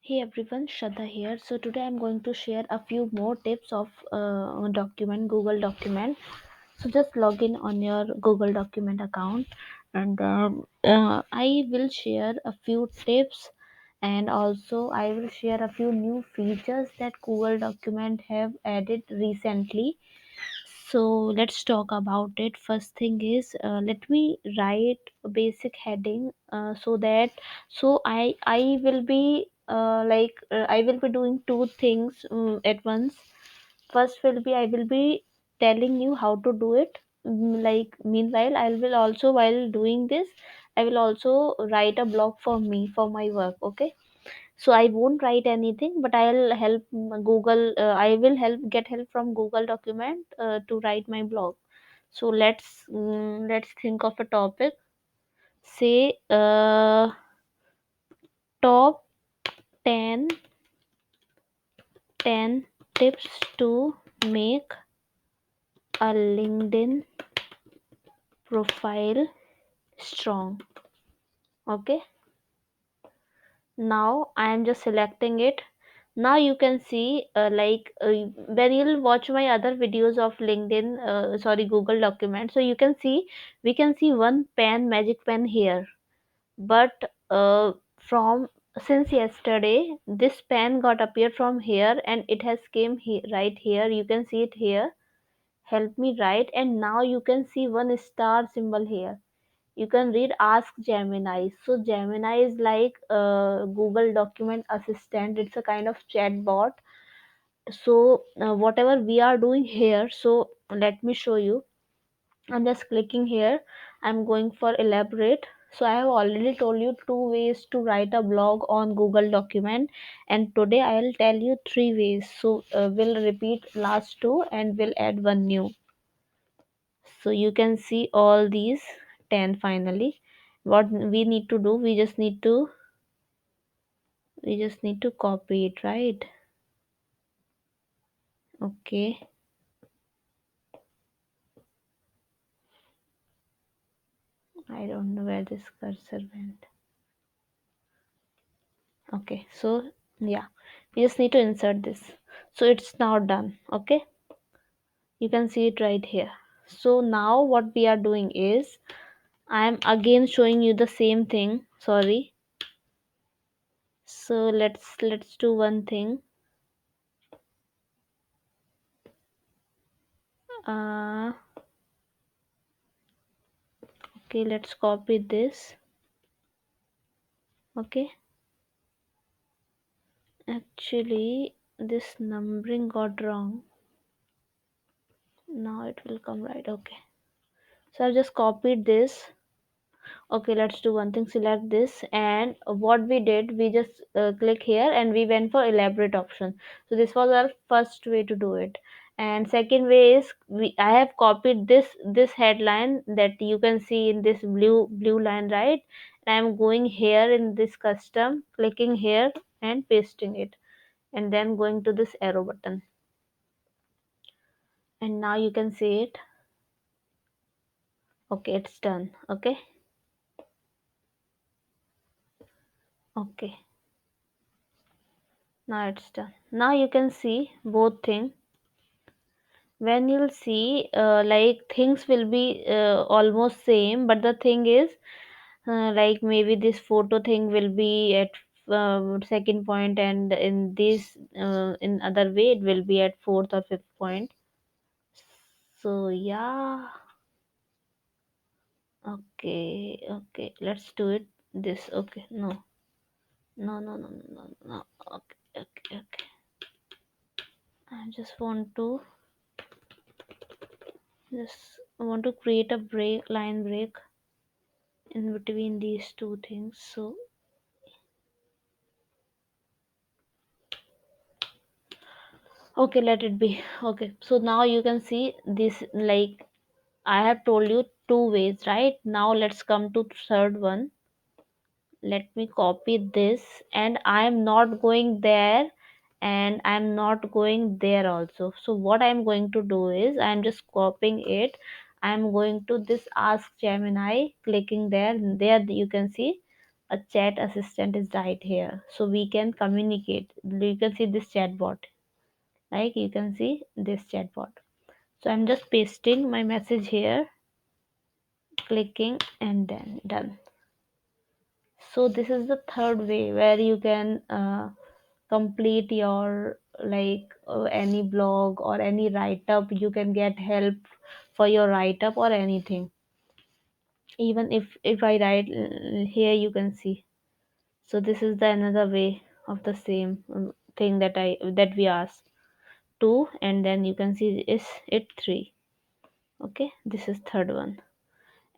Hey everyone, Shraddha here. So today I'm going to share a few more tips of Google document. So just log in on your Google document account, and I will share a few tips, and also I will share a few new features that Google document have added recently. So let's talk about it. First thing is, let me write a basic heading, so I will be I will be doing two things at once. First will be I will be telling you how to do it. Like meanwhile, I will also, while doing this, I will also write a blog for me for my work. Okay, so I won't write anything, but I'll help Google. I will help get help from Google document to write my blog. So let's think of a topic. Say top 10 10 tips to make a LinkedIn profile strong. Okay, now I am just selecting it. Now you can see, when you'll watch my other videos of LinkedIn, sorry, Google document, so you can see, we can see one pen, magic pen here. But from since yesterday, this pen got appeared from here, and it has came here, right here, you can see it here. Help me write. And now you can see one star symbol here. You can read ask Gemini. So Gemini is like Google document assistant. It's a kind of chat bot. So whatever we are doing here, so let me show you. I'm just clicking here. I'm going for elaborate. So I have already told you two ways to write a blog on Google document, and today I'll tell you three ways. So we'll repeat last two and we'll add one new. So you can see all these 10 finally. What we need to do, we just need to copy it, right? Okay, I don't know where this cursor went. Okay, so yeah, we just need to insert this. So it's now done. Okay, you can see it right here. So now what we are doing is, I am again showing you the same thing. Sorry. So let's do one thing. uh okay, let's copy this. Okay, actually this numbering got wrong. Now it will come right. Okay, so I've just copied this. Okay, let's do one thing. Select this, and what we did, we just click here and we went for elaborate option. So this was our first way to do it. And second way is, I have copied this headline that you can see in this blue line, right? And I'm going here in this custom, clicking here and pasting it, and then going to this arrow button. And now you can see it. Okay, it's done. Okay, okay, now it's done. Now you can see both things. When you'll see, like things will be almost same, but the thing is, like maybe this photo thing will be at second point, and in this in other way it will be at fourth or fifth point. So yeah. Okay, okay, let's do it this. Okay, no, no. Okay, okay. I just want to create a line break in between these two things. So okay, let it be. Okay, so now you can see this, like I have told you two ways, right? Now let's come to third one. Let me copy this, and I am not going there, and I'm not going there also. So what I'm going to do is, I'm just copying it. I'm going to this ask Gemini, clicking there. There you can see A chat assistant is right here, so we can communicate. You can see this chatbot, like you can see this chatbot. So I'm just pasting my message here, clicking, and then done. So this is the third way where you can complete your any blog or any write up. You can get help for your write up or anything. Even if I write here, you can see. So this is the another way of the same thing that we asked two, and then you can see is it three. Okay, this is third one.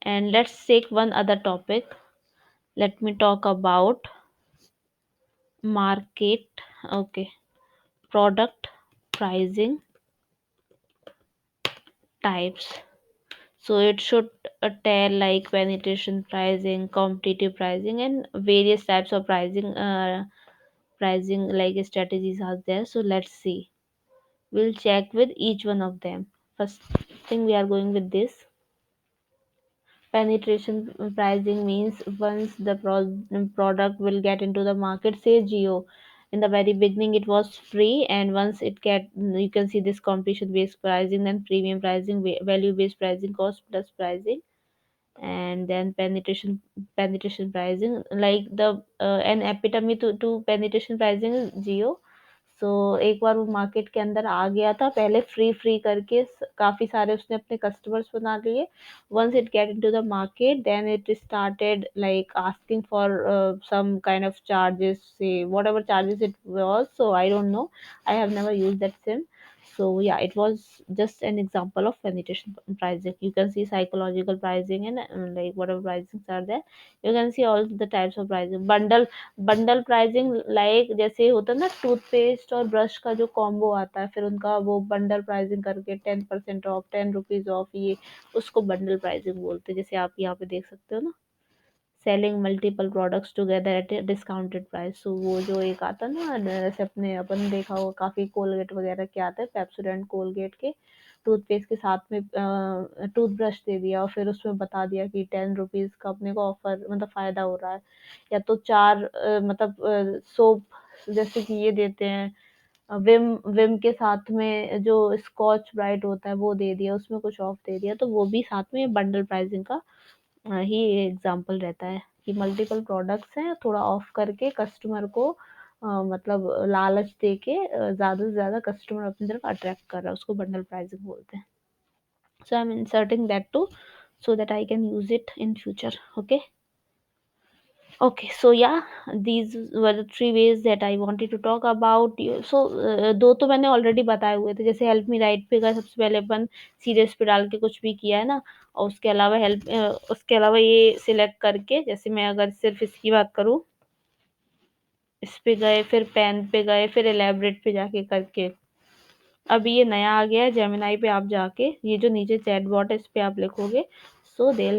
And let's take one other topic. Let me talk about market. Okay, product pricing types. So it should tell like penetration pricing, competitive pricing, and various types of pricing like strategies are there. So let's see. We'll check with each one of them. First thing we are going with this. Penetration pricing means once the product will get into the market, say Geo. In the very beginning, it was free, and once it get, you can see this competition based pricing, then premium pricing, value based pricing, cost plus pricing, and then penetration pricing. Like the an epitome to penetration pricing is Geo. सो एक बार वो market के अंदर आ गया था, पहले free free करके काफी सारे उसने अपने कस्टमर्स बना लिए. Once it get into the market, then it started like asking for some kind of charges, say whatever charges it was. So I don't know, I have never used that sim. So yeah, it was just an example of penetration pricing. You can see psychological pricing and like whatever pricings are there. You can see all the types of pricing. Bundle pricing, like जैसे होता है ना toothpaste और brush का जो combo आता है, फिर उनका वो बंडल प्राइसिंग करके 10% ऑफ, 10 रुपीज ऑफ, ये उसको बंडल प्राइसिंग बोलते हैं. जैसे आप यहाँ पे देख सकते हो ना, selling multiple products together at discounted price. So वो जो एक आता ना, जैसे अपने अपन देखा होगा काफ़ी कोलगेट वगैरह के आते हैं, पेप्सोडेंट कोलगेट के टूथपेस्ट के साथ में टूथब्रश दे दिया और फिर उसमें बता दिया कि 10 रुपीज़ का अपने को ऑफर, मतलब फ़ायदा हो रहा है. या तो चार मतलब सोप जैसे कि ये देते हैं, विम विम के साथ में जो स्कॉच ब्राइट होता है वो दे दिया, उसमें कुछ ऑफ दे दिया, तो वो भी साथ में बंडल प्राइसिंग का ही एग्जाम्पल रहता है कि मल्टीपल प्रोडक्ट्स हैं, थोड़ा ऑफ करके कस्टमर को मतलब लालच दे के ज़्यादा से ज़्यादा कस्टमर अपनी तरफ अट्रैक्ट कर रहा है, उसको बंडल प्राइसिंग बोलते हैं. So I am inserting that to so that I can use it in future. Okay. Okay, so yeah, these were the three ways that I wanted to talk about you. So दो तो मैंने already बताए हुए थे. जैसे help me right पे का सबसे पहले अपन सीरियस पे डाल के कुछ भी किया है ना, और उसके अलावा ये सिलेक्ट करके, जैसे मैं अगर सिर्फ इसकी बात करूँ, इस पे गए, फिर पेन पे गए, फिर एलेबरेट पे जाके करके, अब ये नया आ गया है जेमिनाई पे. आप जाके ये जो नीचे चैट बॉट है, इस पे आप लिखोगे, so they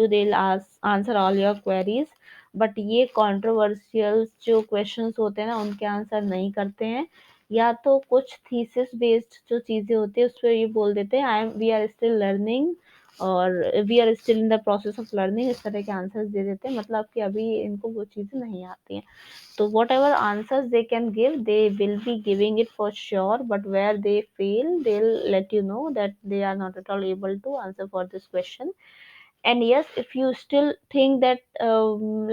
will answer all your queries. But ये कंट्रोवर्शियल जो क्वेश्चंस होते हैं ना, उनके आंसर नहीं करते हैं. या तो कुछ थीसिस बेस्ड जो चीज़ें होती है उस पर ये बोल देते हैं वी आर स्टिल लर्निंग, और we are still in the process of learning, इस तरह के आंसर्स दे देते हैं, मतलब कि अभी इनको वो चीज़ें नहीं आती हैं. So whatever answers they can give, they will be giving it for sure. But where they fail, they'll let you know that they are not at all able to answer for this question. And yes, if you still think that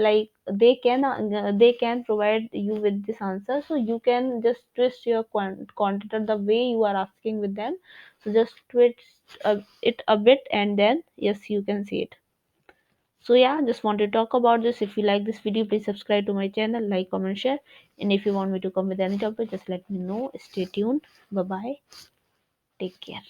like they can provide you with this answer, so you can just twist your content the way you are asking with them. So just twist it a bit, and then yes, you can see it. So yeah, just want to talk about this. If you like this video, please subscribe to my channel, like, comment, share. And if you want me to come with any topic, just let me know. Stay tuned. Bye bye. Take care.